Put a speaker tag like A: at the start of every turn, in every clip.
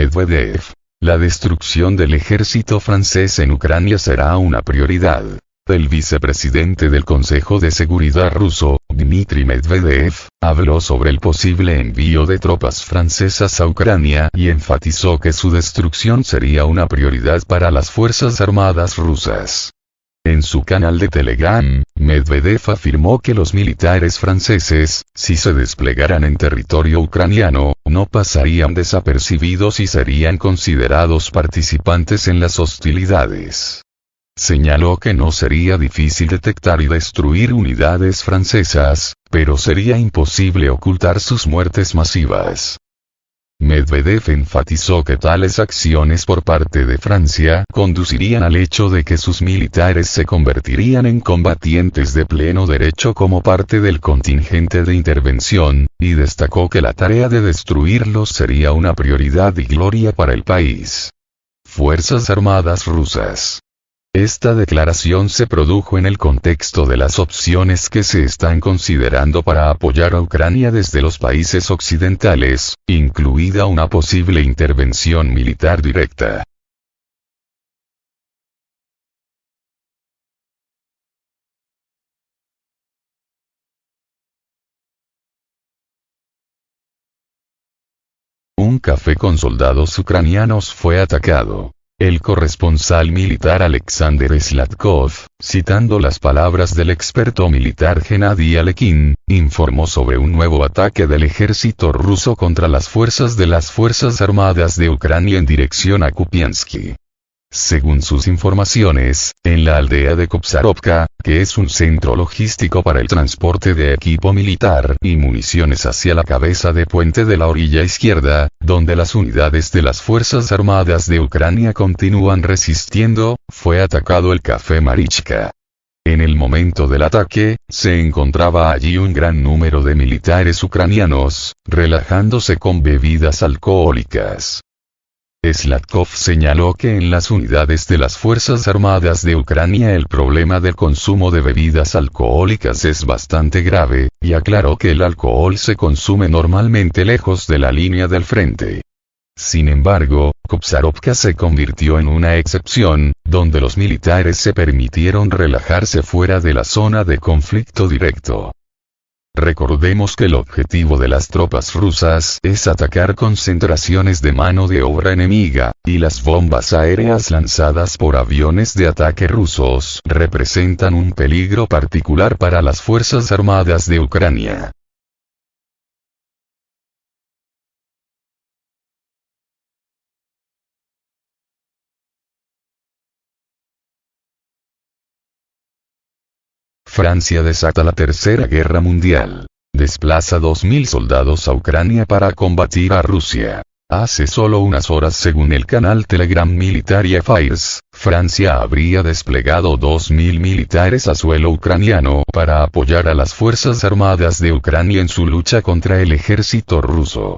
A: Medvedev. La destrucción del ejército francés en Ucrania será una prioridad. El vicepresidente del Consejo de Seguridad ruso, Dmitry Medvedev, habló sobre el posible envío de tropas francesas a Ucrania y enfatizó que su destrucción sería una prioridad para las Fuerzas Armadas rusas. En su canal de Telegram, Medvedev afirmó que los militares franceses, si se desplegaran en territorio ucraniano, no pasarían desapercibidos y serían considerados participantes en las hostilidades. Señaló que no sería difícil detectar y destruir unidades francesas, pero sería imposible ocultar sus muertes masivas. Medvedev enfatizó que tales acciones por parte de Francia conducirían al hecho de que sus militares se convertirían en combatientes de pleno derecho como parte del contingente de intervención, y destacó que la tarea de destruirlos sería una prioridad y gloria para el país. Fuerzas Armadas rusas. Esta declaración se produjo en el contexto de las opciones que se están considerando para apoyar a Ucrania desde los países occidentales, incluida una posible intervención militar directa. Un café con soldados ucranianos fue atacado. El corresponsal militar Alexander Slatkov, citando las palabras del experto militar Gennady Alekin, informó sobre un nuevo ataque del ejército ruso contra las fuerzas de las Fuerzas Armadas de Ucrania en dirección a Kupiansk. Según sus informaciones, en la aldea de Kopsarovka, que es un centro logístico para el transporte de equipo militar y municiones hacia la cabeza de puente de la orilla izquierda, donde las unidades de las Fuerzas Armadas de Ucrania continúan resistiendo, fue atacado el café Marichka. En el momento del ataque, se encontraba allí un gran número de militares ucranianos, relajándose con bebidas alcohólicas. Slatkov señaló que en las unidades de las Fuerzas Armadas de Ucrania el problema del consumo de bebidas alcohólicas es bastante grave, y aclaró que el alcohol se consume normalmente lejos de la línea del frente. Sin embargo, Kopsarovka se convirtió en una excepción, donde los militares se permitieron relajarse fuera de la zona de conflicto directo. Recordemos que el objetivo de las tropas rusas es atacar concentraciones de mano de obra enemiga, y las bombas aéreas lanzadas por aviones de ataque rusos representan un peligro particular para las Fuerzas Armadas de Ucrania. Francia desata la Tercera Guerra Mundial. Desplaza 2.000 soldados a Ucrania para combatir a Rusia. Hace solo unas horas, según el canal Telegram Military Affairs, Francia habría desplegado 2.000 militares a suelo ucraniano para apoyar a las Fuerzas Armadas de Ucrania en su lucha contra el ejército ruso.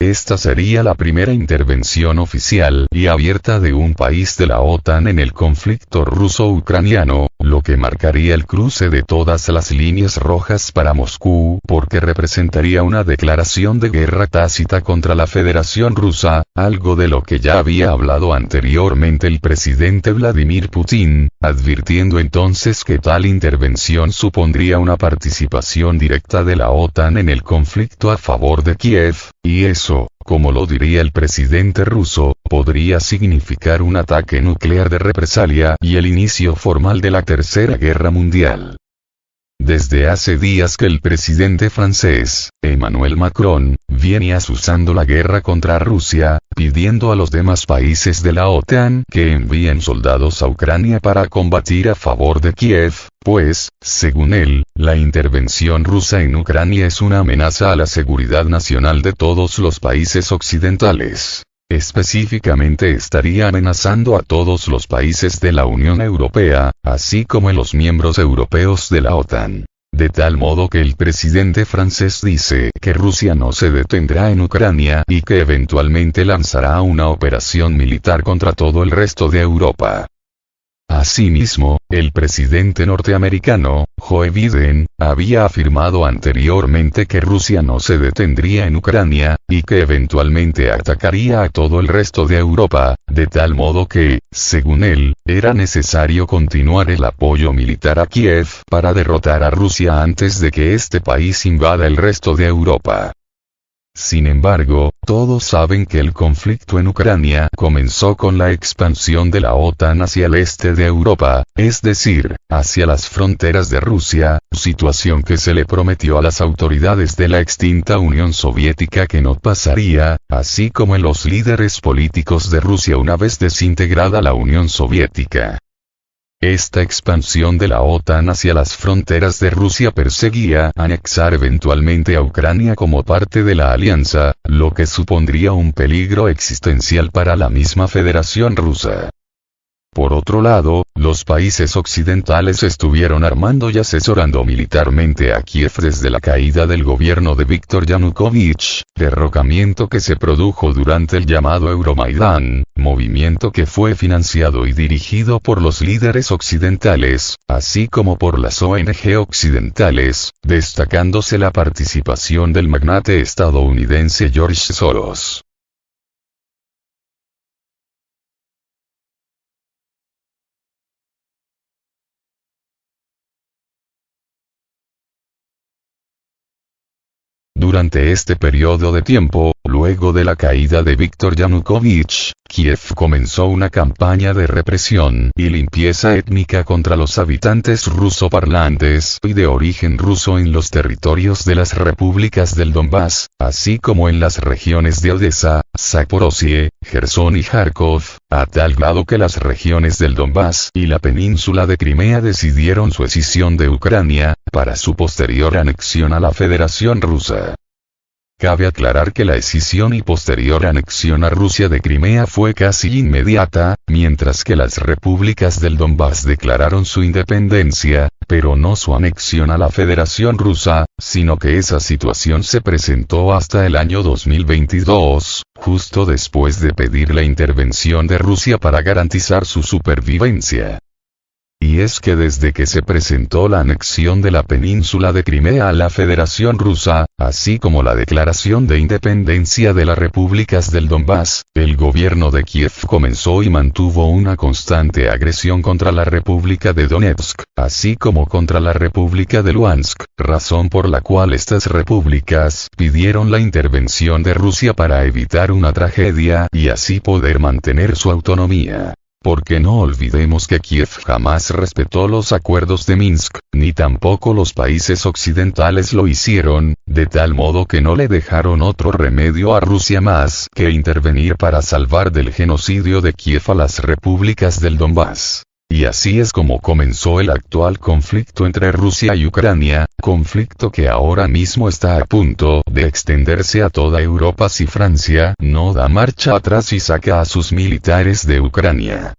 A: Esta sería la primera intervención oficial y abierta de un país de la OTAN en el conflicto ruso-ucraniano, lo que marcaría el cruce de todas las líneas rojas para Moscú, porque representaría una declaración de guerra tácita contra la Federación Rusa, algo de lo que ya había hablado anteriormente el presidente Vladimir Putin, advirtiendo entonces que tal intervención supondría una participación directa de la OTAN en el conflicto a favor de Kiev, y eso, como lo diría el presidente ruso, podría significar un ataque nuclear de represalia y el inicio formal de la Tercera Guerra Mundial. Desde hace días que el presidente francés, Emmanuel Macron, viene azuzando la guerra contra Rusia, pidiendo a los demás países de la OTAN que envíen soldados a Ucrania para combatir a favor de Kiev, pues, según él, la intervención rusa en Ucrania es una amenaza a la seguridad nacional de todos los países occidentales. Específicamente estaría amenazando a todos los países de la Unión Europea, así como a los miembros europeos de la OTAN. De tal modo que el presidente francés dice que Rusia no se detendrá en Ucrania y que eventualmente lanzará una operación militar contra todo el resto de Europa. Asimismo, el presidente norteamericano, Joe Biden, había afirmado anteriormente que Rusia no se detendría en Ucrania, y que eventualmente atacaría a todo el resto de Europa, de tal modo que, según él, era necesario continuar el apoyo militar a Kiev para derrotar a Rusia antes de que este país invada el resto de Europa. Sin embargo, todos saben que el conflicto en Ucrania comenzó con la expansión de la OTAN hacia el este de Europa, es decir, hacia las fronteras de Rusia, situación que se le prometió a las autoridades de la extinta Unión Soviética que no pasaría, así como en los líderes políticos de Rusia una vez desintegrada la Unión Soviética. Esta expansión de la OTAN hacia las fronteras de Rusia perseguía anexar eventualmente a Ucrania como parte de la alianza, lo que supondría un peligro existencial para la misma Federación Rusa. Por otro lado, los países occidentales estuvieron armando y asesorando militarmente a Kiev desde la caída del gobierno de Viktor Yanukovych, derrocamiento que se produjo durante el llamado Euromaidán, movimiento que fue financiado y dirigido por los líderes occidentales, así como por las ONG occidentales, destacándose la participación del magnate estadounidense George Soros. Durante este periodo de tiempo, luego de la caída de Viktor Yanukovych, Kiev comenzó una campaña de represión y limpieza étnica contra los habitantes rusoparlantes y de origen ruso en los territorios de las repúblicas del Donbass, así como en las regiones de Odessa, Zaporozhye, Jersón y Kharkov, a tal grado que las regiones del Donbass y la península de Crimea decidieron su escisión de Ucrania, para su posterior anexión a la Federación Rusa. Cabe aclarar que la escisión y posterior anexión a Rusia de Crimea fue casi inmediata, mientras que las repúblicas del Donbass declararon su independencia, pero no su anexión a la Federación Rusa, sino que esa situación se presentó hasta el año 2022, justo después de pedir la intervención de Rusia para garantizar su supervivencia. Y es que desde que se presentó la anexión de la península de Crimea a la Federación Rusa, así como la declaración de independencia de las repúblicas del Donbass, el gobierno de Kiev comenzó y mantuvo una constante agresión contra la República de Donetsk, así como contra la República de Luhansk, razón por la cual estas repúblicas pidieron la intervención de Rusia para evitar una tragedia y así poder mantener su autonomía. Porque no olvidemos que Kiev jamás respetó los acuerdos de Minsk, ni tampoco los países occidentales lo hicieron, de tal modo que no le dejaron otro remedio a Rusia más que intervenir para salvar del genocidio de Kiev a las repúblicas del Donbass. Y así es como comenzó el actual conflicto entre Rusia y Ucrania, conflicto que ahora mismo está a punto de extenderse a toda Europa si Francia no da marcha atrás y saca a sus militares de Ucrania.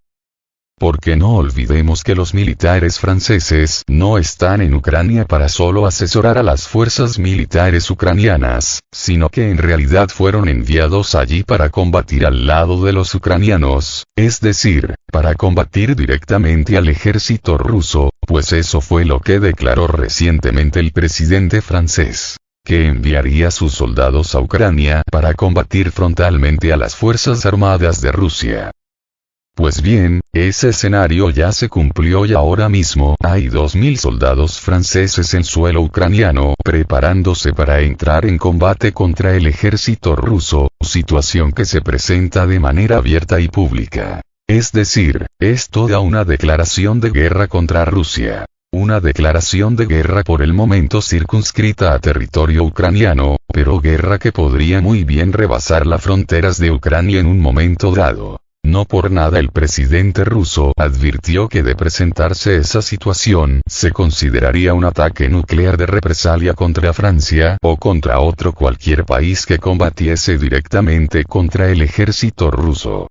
A: Porque no olvidemos que los militares franceses no están en Ucrania para solo asesorar a las fuerzas militares ucranianas, sino que en realidad fueron enviados allí para combatir al lado de los ucranianos, es decir, para combatir directamente al ejército ruso, pues eso fue lo que declaró recientemente el presidente francés, que enviaría sus soldados a Ucrania para combatir frontalmente a las fuerzas armadas de Rusia. Pues bien, ese escenario ya se cumplió y ahora mismo hay 2.000 soldados franceses en suelo ucraniano preparándose para entrar en combate contra el ejército ruso, situación que se presenta de manera abierta y pública. Es decir, es toda una declaración de guerra contra Rusia. Una declaración de guerra por el momento circunscrita a territorio ucraniano, pero guerra que podría muy bien rebasar las fronteras de Ucrania en un momento dado. No por nada el presidente ruso advirtió que de presentarse esa situación, se consideraría un ataque nuclear de represalia contra Francia o contra otro cualquier país que combatiese directamente contra el ejército ruso.